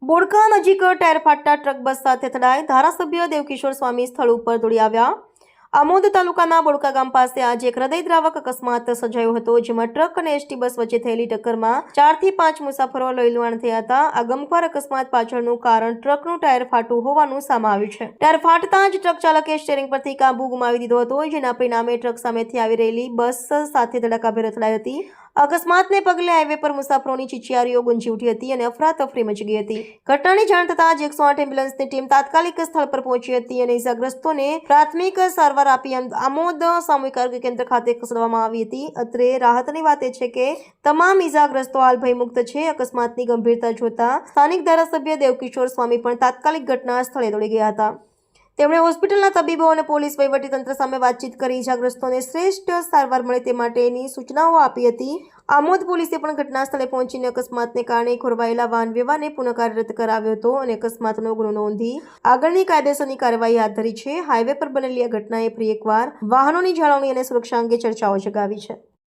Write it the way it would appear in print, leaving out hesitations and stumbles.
બોડકા નજીક tyre ફાટતા truck bus સાથે અથડાઈ ધારાસભ્ય દેવકિશોર સ્વામી સ્થળ ઉપર દોડી આવ્યા। આમોદ તાલુકાના બોડકા ગામ પાસે આજે એક હૃદયદ્રાવક અકસ્માત સર્જાયો હતો, જેમાં ટ્રક અને એસટી બસ વચ્ચે થયેલી ટક્કરમાં 4 થી 5 મુસાફરો લોહીલુહાણ થયા હતા। આ ગમખ્વાર અકસ્માત પાછળનું કારણ ટ્રકનું ટાયર ફાટવું હોવાનું સામે આવ્યું છે। ટાયર ફાટતા જ ટ્રક ચાલકે સ્ટીયરિંગ પરથી કાબુ ગુમાવી દીધો હતો, જેના પરિણામે ટ્રક સામેથી આવી રહેલી બસ સાથે ધડાકાભેર અથડાઈ હતી। અકસ્માતને પગલે હાઈવે પર મુસાફરોની ચીચિયારીઓ ગુંજી ઉઠી હતી અને અફરાતફરી મચી ગઈ હતી। ઘટનાની જાણ થતાં જ 108 એમ્બ્યુલન્સની ટીમ તાત્કાલિક સ્થળ પર પહોંચી હતી અને ઇજાગ્રસ્તોને પ્રાથમિક સારવાર આપી આમોદ સામૂહિક આરોગ્ય કેન્દ્ર ખાતે ખસેડવામાં આવી હતી। અત્રે રાહતની વાત એ છે કે તમામ ઇજાગ્રસ્તો હાલ ભયમુક્ત છે। અકસ્માતની ગંભીરતા જોતા સ્થાનિક ધારાસભ્ય દેવકિશોર સ્વામી પણ તાત્કાલિક ઘટના સ્થળે દોડી ગયા હતા। તેમણે હોસ્પિટલના તબીબો અને પોલીસ વહીવટીતંત્ર સામે વાતચીત કરી ઇજાગ્રસ્તોને શ્રેષ્ઠ સારવાર મળે તે માટેની સૂચનાઓ આપી હતી। આમોદ પોલીસે પણ ઘટના સ્થળે પહોંચીને અકસ્માતને કારણે ખોરવાયેલા વાહન વ્યવહારને પુનઃ કાર્યરત કરાવ્યો હતો અને અકસ્માતનો ગુનો નોંધી આગળની કાયદેસરની કાર્યવાહી હાથ ધરી છે। હાઈવે પર બનેલી આ ઘટનાએ ફરી એકવાર વાહનોની જાળવણી અને સુરક્ષા અંગે ચર્ચાઓ જગાવી છે।